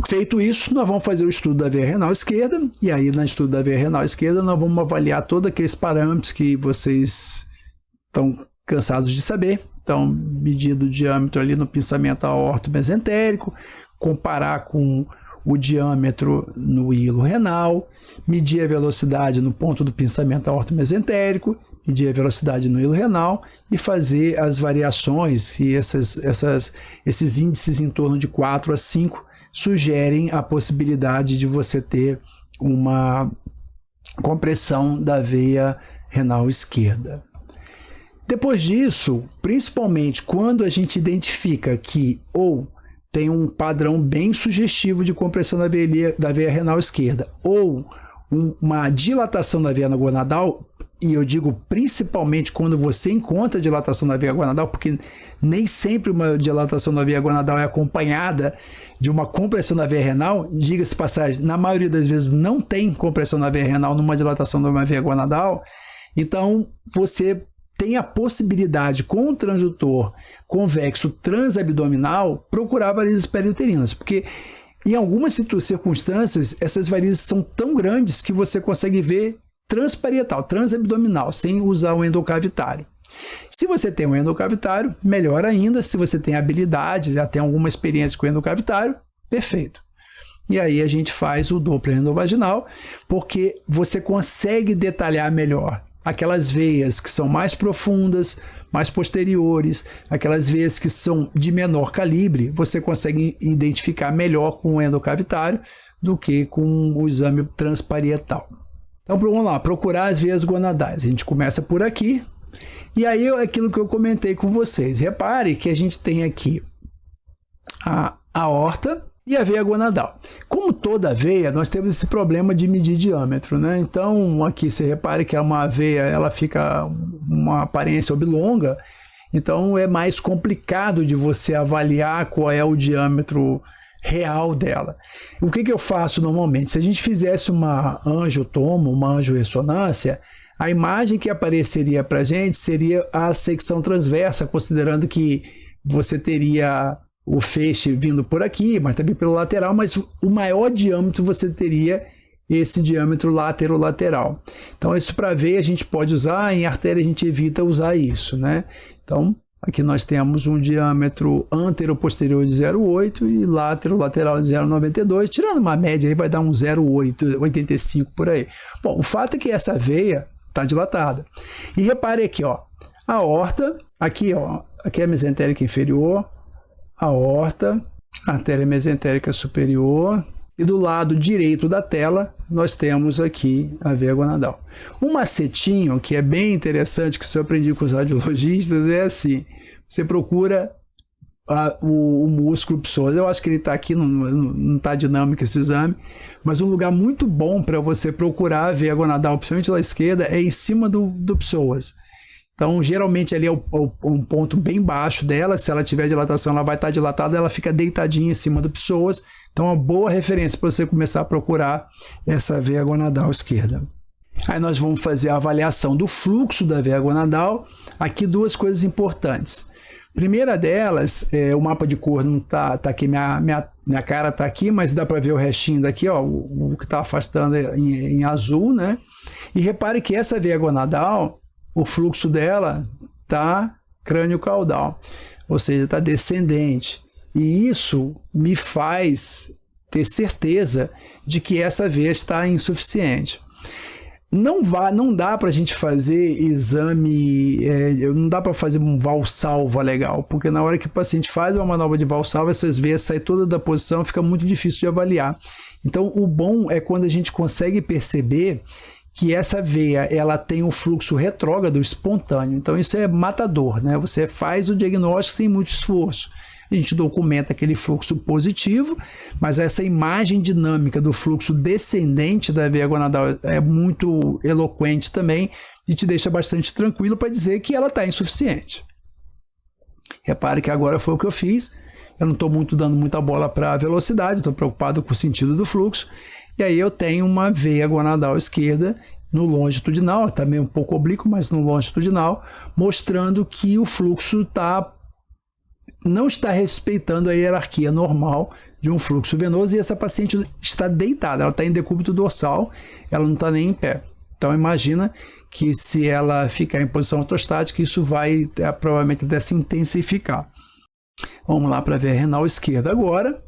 Feito isso, nós vamos fazer o estudo da veia renal esquerda e aí no estudo da veia renal esquerda nós vamos avaliar todos aqueles parâmetros que vocês estão cansados de saber. Então, medir o diâmetro ali no pinçamento aorto-mesentérico, comparar com o diâmetro no hilo renal, medir a velocidade no ponto do pinçamento aorto-mesentérico, medir a velocidade no hilo renal e fazer as variações, se esses índices em torno de 4 a 5 sugerem a possibilidade de você ter uma compressão da veia renal esquerda. Depois disso, principalmente quando a gente identifica que ou tem um padrão bem sugestivo de compressão da veia renal esquerda ou uma dilatação da veia gonadal, e eu digo principalmente quando você encontra a dilatação da veia gonadal, porque nem sempre uma dilatação da veia gonadal é acompanhada de uma compressão da veia renal, diga-se passagem, na maioria das vezes não tem compressão da veia renal numa dilatação de uma veia gonadal, então você tem a possibilidade, com o transdutor convexo transabdominal, procurar varizes periuterinas, porque em algumas circunstâncias, essas varizes são tão grandes que você consegue ver transparietal, transabdominal, sem usar o endocavitário. Se você tem um endocavitário, melhor ainda. Se você tem habilidade, já tem alguma experiência com o endocavitário, perfeito. E aí a gente faz o Doppler endovaginal, porque você consegue detalhar melhor aquelas veias que são mais profundas, mais posteriores, aquelas veias que são de menor calibre, você consegue identificar melhor com o endocavitário do que com o exame transparietal. Então vamos lá, procurar as veias gonadais. A gente começa por aqui, e aí é aquilo que eu comentei com vocês. Repare que a gente tem aqui a aorta e a veia gonadal. Como toda veia, nós temos esse problema de medir diâmetro, né? Então, aqui você repare que é uma veia, ela fica uma aparência oblonga, então é mais complicado de você avaliar qual é o diâmetro real dela. O que eu faço normalmente? Se a gente fizesse uma angiotomo, uma angiorressonância, a imagem que apareceria para a gente seria a secção transversa, considerando que você teria o feixe vindo por aqui, mas também pelo lateral, mas o maior diâmetro você teria esse diâmetro lateral. Então, isso para ver a gente pode usar, em artéria a gente evita usar isso, né? Então, aqui nós temos um diâmetro antero-posterior de 0,8 e lateral de 0,92, tirando uma média aí vai dar um 0,8, 85 por aí. Bom, o fato é que essa veia está dilatada. E repare aqui, ó, a aorta, aqui é a mesentérica inferior, aorta, artéria mesentérica superior, e do lado direito da tela nós temos aqui a veia gonadal. Um macetinho que é bem interessante, que eu aprendi com os radiologistas, é assim: você procura o músculo psoas. Eu acho que ele está aqui, não está dinâmico esse exame, mas um lugar muito bom para você procurar a veia gonadal, principalmente lá à esquerda, é em cima do psoas. Então, geralmente ali é um ponto bem baixo dela. Se ela tiver dilatação, ela vai estar dilatada, ela fica deitadinha em cima do psoas. Então, é uma boa referência para você começar a procurar essa veia gonadal esquerda. Aí nós vamos fazer a avaliação do fluxo da veia gonadal. Aqui duas coisas importantes. Primeira delas, o mapa de cor não tá aqui, minha cara está aqui, mas dá para ver o restinho daqui, ó, o que está afastando em azul, né? E repare que essa veia gonadal, o fluxo dela está crânio-caudal, ou seja, está descendente. E isso me faz ter certeza de que essa veia está insuficiente. Não dá para a gente fazer exame, não dá para fazer um valsalva legal, porque na hora que o paciente faz uma manobra de valsalva, essas veias saem todas da posição, fica muito difícil de avaliar. Então, o bom é quando a gente consegue perceber que essa veia ela tem um fluxo retrógrado espontâneo. Então isso é matador, né? Você faz o diagnóstico sem muito esforço. A gente documenta aquele fluxo positivo, mas essa imagem dinâmica do fluxo descendente da veia gonadal é muito eloquente também e te deixa bastante tranquilo para dizer que ela está insuficiente. Repare que agora foi o que eu fiz. Eu não estou dando muita bola para a velocidade, estou preocupado com o sentido do fluxo. E aí eu tenho uma veia gonadal esquerda no longitudinal, também um pouco oblíquo, mas no longitudinal, mostrando que o fluxo não está respeitando a hierarquia normal de um fluxo venoso, e essa paciente está deitada, ela está em decúbito dorsal, ela não está nem em pé. Então imagina que se ela ficar em posição ortostática, isso vai provavelmente até se intensificar. Vamos lá para a veia renal esquerda agora.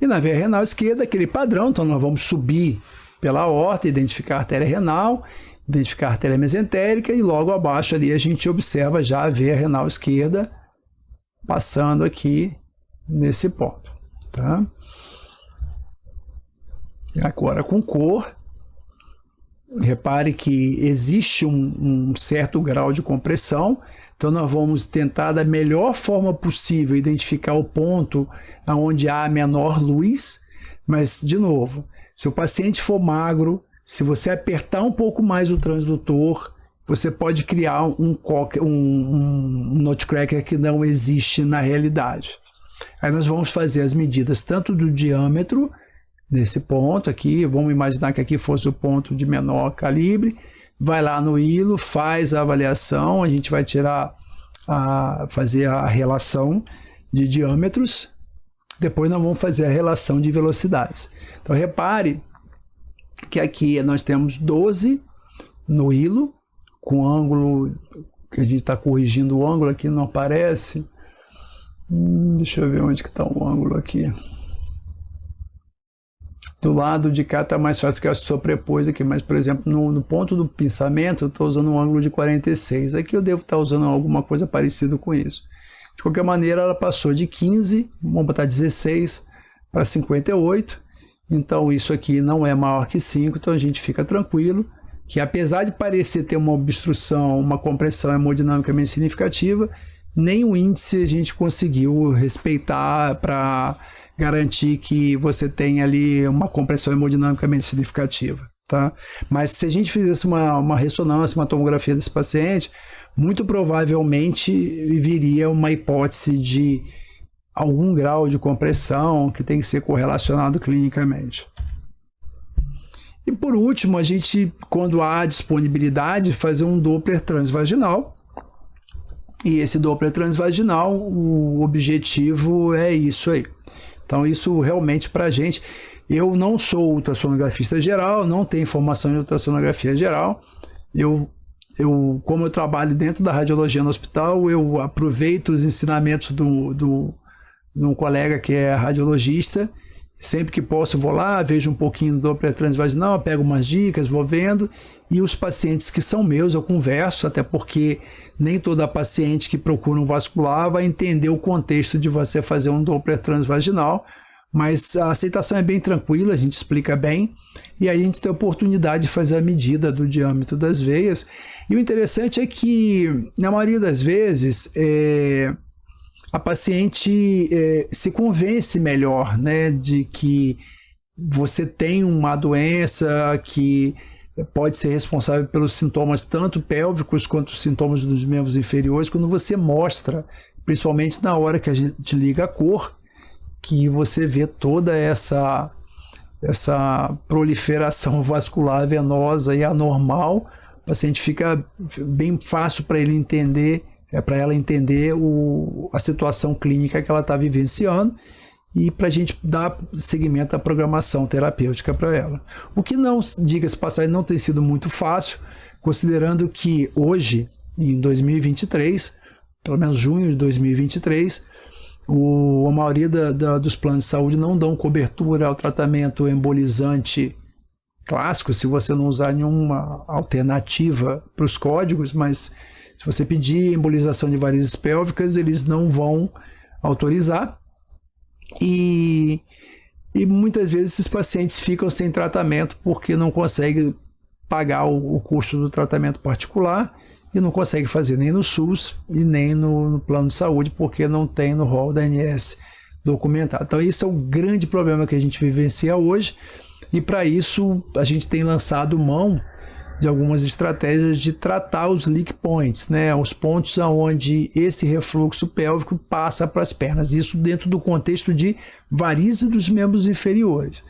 E na veia renal esquerda, aquele padrão, então nós vamos subir pela aorta, identificar a artéria renal, identificar a artéria mesentérica, e logo abaixo ali a gente observa já a veia renal esquerda passando aqui nesse ponto. Tá? Agora com cor, repare que existe um certo grau de compressão, então nós vamos tentar da melhor forma possível identificar o ponto onde há a menor luz, mas de novo, se o paciente for magro, se você apertar um pouco mais o transdutor, você pode criar um nutcracker que não existe na realidade. Aí nós vamos fazer as medidas tanto do diâmetro, nesse ponto aqui, vamos imaginar que aqui fosse o ponto de menor calibre, vai lá no hilo, faz a avaliação, a gente vai fazer a relação de diâmetros, depois nós vamos fazer a relação de velocidades. Então repare que aqui nós temos 12 no hilo, com ângulo, que a gente está corrigindo o ângulo aqui, não aparece. Deixa eu ver onde que está o ângulo aqui. Do lado de cá está mais fácil, porque eu sobrepôs aqui, mas, por exemplo, no ponto do pensamento, eu estou usando um ângulo de 46. Aqui eu devo estar usando alguma coisa parecida com isso. De qualquer maneira, ela passou de 15, vamos botar 16 para 58. Então isso aqui não é maior que 5, então a gente fica tranquilo que apesar de parecer ter uma obstrução, uma compressão hemodinamicamente significativa, nem o índice a gente conseguiu respeitar para garantir que você tem ali uma compressão hemodinamicamente significativa, tá? Mas se a gente fizesse uma ressonância, uma tomografia desse paciente, muito provavelmente viria uma hipótese de algum grau de compressão que tem que ser correlacionado clinicamente. E por último, a gente, quando há disponibilidade, fazer um Doppler transvaginal. E esse Doppler transvaginal, o objetivo é isso aí. Então isso realmente para a gente, eu não sou ultrassonografista geral, não tenho formação em ultrassonografia geral, como eu trabalho dentro da radiologia no hospital, eu aproveito os ensinamentos de um colega que é radiologista. Sempre que posso, eu vou lá, vejo um pouquinho do Doppler transvaginal, pego umas dicas, vou vendo. E os pacientes que são meus, eu converso, até porque nem toda paciente que procura um vascular vai entender o contexto de você fazer um Doppler transvaginal. Mas a aceitação é bem tranquila, a gente explica bem. E aí a gente tem a oportunidade de fazer a medida do diâmetro das veias. E o interessante é que, na maioria das vezes, a paciente se convence melhor, né, de que você tem uma doença que pode ser responsável pelos sintomas tanto pélvicos quanto os sintomas dos membros inferiores, quando você mostra, principalmente na hora que a gente liga a cor, que você vê toda essa proliferação vascular venosa e anormal. O paciente fica bem fácil para ele entender, para ela entender a situação clínica que ela está vivenciando e para a gente dar seguimento à programação terapêutica para ela. O que não, diga-se passagem, não tem sido muito fácil, considerando que hoje, em 2023, pelo menos junho de 2023, a maioria dos planos de saúde não dão cobertura ao tratamento embolizante clássico, se você não usar nenhuma alternativa para os códigos, mas se você pedir embolização de varizes pélvicas, eles não vão autorizar. E muitas vezes esses pacientes ficam sem tratamento porque não conseguem pagar o custo do tratamento particular e não conseguem fazer nem no SUS e nem no plano de saúde porque não tem no rol da ANS documentado. Então esse é o grande problema que a gente vivencia hoje e para isso a gente tem lançado mão de algumas estratégias de tratar os leak points, né? Os pontos onde esse refluxo pélvico passa para as pernas. Isso dentro do contexto de varizes dos membros inferiores.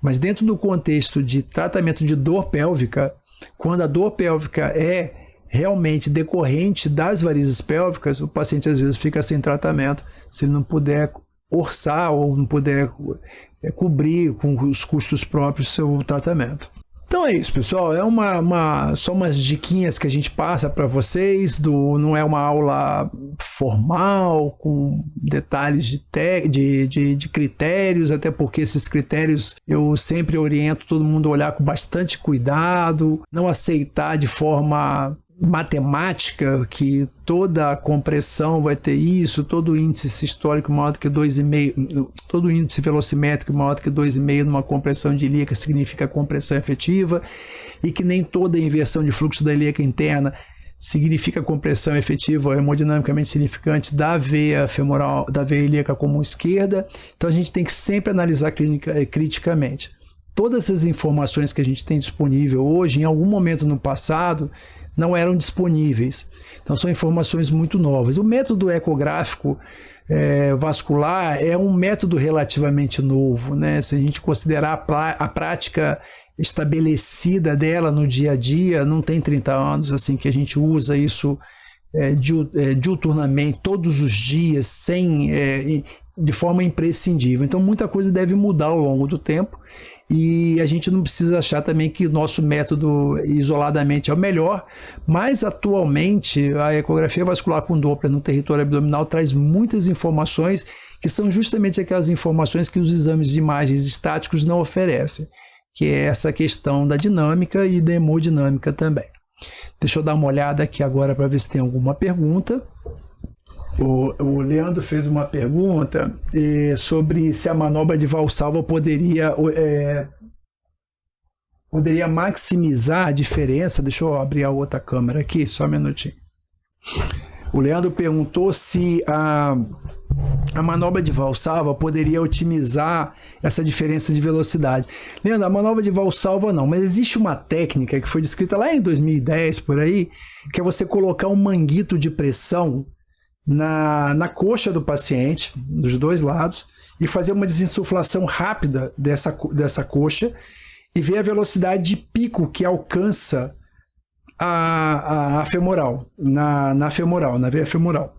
Mas dentro do contexto de tratamento de dor pélvica, quando a dor pélvica é realmente decorrente das varizes pélvicas, o paciente às vezes fica sem tratamento se ele não puder orçar ou não puder cobrir com os custos próprios seu tratamento. Então é isso, pessoal, só umas diquinhas que a gente passa para vocês, não é uma aula formal, com detalhes de critérios, até porque esses critérios eu sempre oriento todo mundo a olhar com bastante cuidado, não aceitar de forma matemática que toda a compressão vai ter isso, todo índice sistólico maior do que 2,5, todo índice velocimétrico maior do que 2,5 numa compressão de ilíaca significa compressão efetiva, e que nem toda inversão de fluxo da ilíaca interna significa compressão efetiva ou hemodinamicamente significante da veia femoral, da veia ilíaca comum esquerda. Então a gente tem que sempre analisar criticamente. Todas essas informações que a gente tem disponível hoje, em algum momento no passado, não eram disponíveis. Então são informações muito novas. O método ecográfico vascular é um método relativamente novo, né? Se a gente considerar a prática estabelecida dela no dia a dia, não tem 30 anos assim que a gente usa isso diuturnamente, todos os dias, de forma imprescindível. Então muita coisa deve mudar ao longo do tempo. E a gente não precisa achar também que o nosso método isoladamente é o melhor, mas atualmente a ecografia vascular com Doppler no território abdominal traz muitas informações que são justamente aquelas informações que os exames de imagens estáticos não oferecem, que é essa questão da dinâmica e da hemodinâmica também. Deixa eu dar uma olhada aqui agora para ver se tem alguma pergunta. O Leandro fez uma pergunta sobre se a manobra de valsalva poderia maximizar a diferença. Deixa eu abrir a outra câmera aqui, só um minutinho. O Leandro perguntou se a manobra de valsalva poderia otimizar essa diferença de velocidade. Leandro, a manobra de valsalva não, mas existe uma técnica que foi descrita lá em 2010, por aí, que é você colocar um manguito de pressão na coxa do paciente, dos dois lados, e fazer uma desinsuflação rápida dessa coxa e ver a velocidade de pico que alcança a femoral, na veia femoral.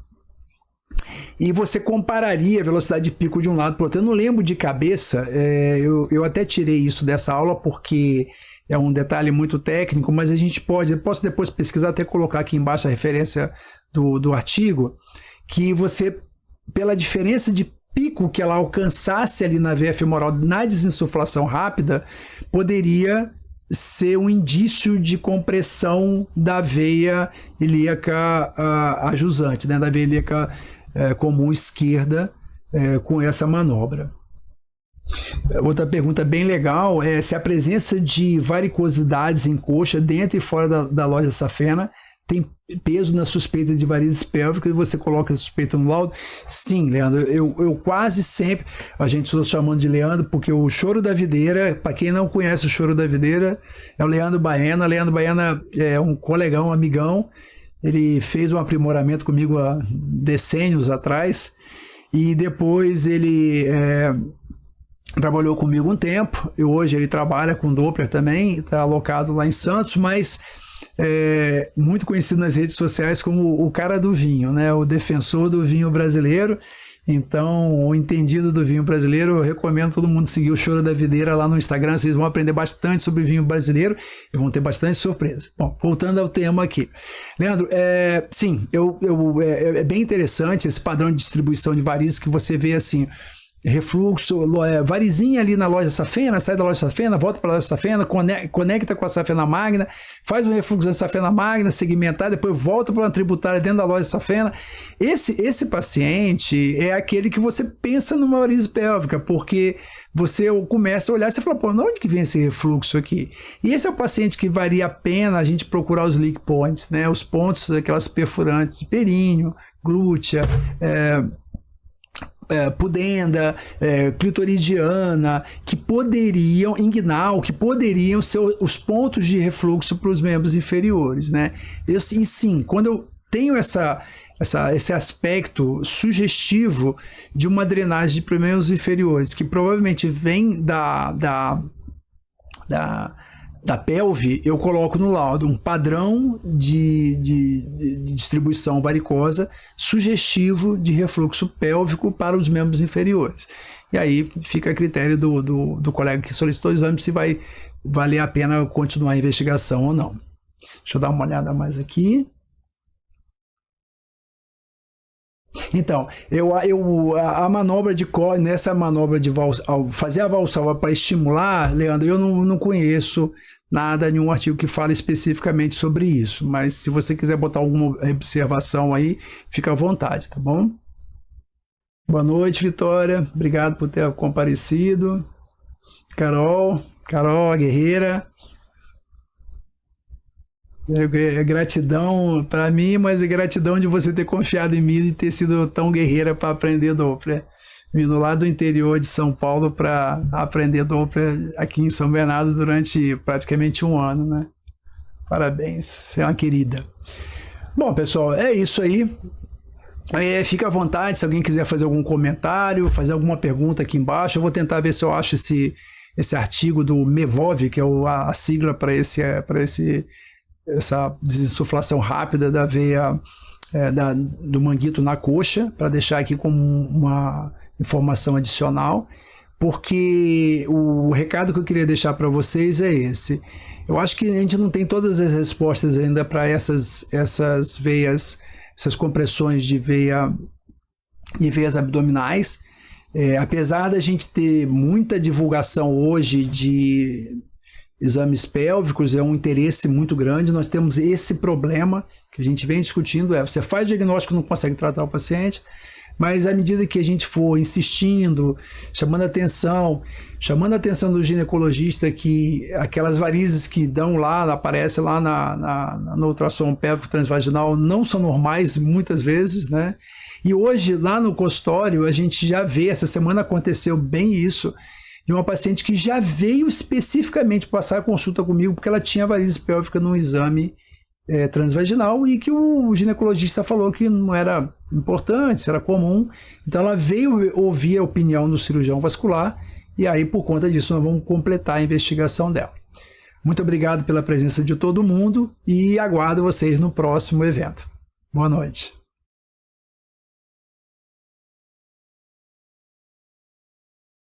E você compararia a velocidade de pico de um lado para o outro. Eu não lembro de cabeça, eu até tirei isso dessa aula porque é um detalhe muito técnico, mas eu posso depois pesquisar, até colocar aqui embaixo a referência do artigo, que você, pela diferença de pico que ela alcançasse ali na veia femoral na desinsuflação rápida, poderia ser um indício de compressão da veia ilíaca ajusante, né, da veia ilíaca comum esquerda com essa manobra. Outra pergunta bem legal é se a presença de varicosidades em coxa dentro e fora da loja safena tem peso na suspeita de varizes pélvicas e você coloca a suspeita no laudo? Sim, Leandro, eu quase sempre, a gente está chamando de Leandro porque o Choro da Videira, para quem não conhece o Choro da Videira, é o Leandro Baena. Leandro Baena é um colegão, amigão, ele fez um aprimoramento comigo há decênios atrás e depois ele trabalhou comigo um tempo, e hoje ele trabalha com Doppler também, está alocado lá em Santos, mas muito conhecido nas redes sociais como o cara do vinho, né? O defensor do vinho brasileiro. Então, o entendido do vinho brasileiro, eu recomendo todo mundo seguir o Choro da Videira lá no Instagram, vocês vão aprender bastante sobre vinho brasileiro e vão ter bastante surpresa. Bom, voltando ao tema aqui. Leandro, sim, é bem interessante esse padrão de distribuição de varizes que você vê assim, refluxo, varizinha ali na loja safena, sai da loja safena, volta para a loja safena, conecta com a safena magna, faz um refluxo da safena magna, segmentar, depois volta para uma tributária dentro da loja safena. Esse paciente é aquele que você pensa numa varize pélvica, porque você começa a olhar e você fala, pô, de onde que vem esse refluxo aqui? E esse é o paciente que valia a pena a gente procurar os leak points, né? Os pontos daquelas perfurantes de períneo, glútea, pudenda, clitoridiana, que poderiam, inguinal, que poderiam ser os pontos de refluxo para os membros inferiores, né? E sim, quando eu tenho esse aspecto sugestivo de uma drenagem de membros inferiores, que provavelmente vem da pelve, eu coloco no laudo um padrão de distribuição varicosa sugestivo de refluxo pélvico para os membros inferiores. E aí fica a critério do colega que solicitou o exame se vai valer a pena continuar a investigação ou não. Deixa eu dar uma olhada mais aqui. Então, a manobra nessa manobra de fazer a valsalva para estimular, Leandro, eu não conheço nada, nenhum artigo que fale especificamente sobre isso, mas se você quiser botar alguma observação aí, fica à vontade, tá bom? Boa noite, Vitória, obrigado por ter comparecido. Carol, a guerreira. Gratidão para mim, mas é gratidão de você ter confiado em mim e ter sido tão guerreira para aprender Doppler. Vindo lá do interior de São Paulo para aprender Doppler aqui em São Bernardo durante praticamente um ano, né? Parabéns, você é uma querida. Bom, pessoal, é isso aí. Fica à vontade se alguém quiser fazer algum comentário, fazer alguma pergunta aqui embaixo. Eu vou tentar ver se eu acho esse artigo do MEVOV, que é a sigla para essa desinsuflação rápida da veia do manguito na coxa, para deixar aqui como uma informação adicional, porque o recado que eu queria deixar para vocês é esse. Eu acho que a gente não tem todas as respostas ainda para essas veias, essas compressões de veias abdominais, apesar da gente ter muita divulgação hoje exames pélvicos é um interesse muito grande. Nós temos esse problema que a gente vem discutindo, você faz o diagnóstico, não consegue tratar o paciente, mas à medida que a gente for insistindo, chamando a atenção do ginecologista que aquelas varizes que dão lá, aparecem lá no ultrassom pélvico transvaginal não são normais muitas vezes, né? E hoje lá no consultório a gente já vê, essa semana aconteceu bem isso, de uma paciente que já veio especificamente passar a consulta comigo porque ela tinha varizes pélvica no exame transvaginal e que o ginecologista falou que não era importante, isso era comum. Então ela veio ouvir a opinião do cirurgião vascular e aí por conta disso nós vamos completar a investigação dela. Muito obrigado pela presença de todo mundo e aguardo vocês no próximo evento. Boa noite.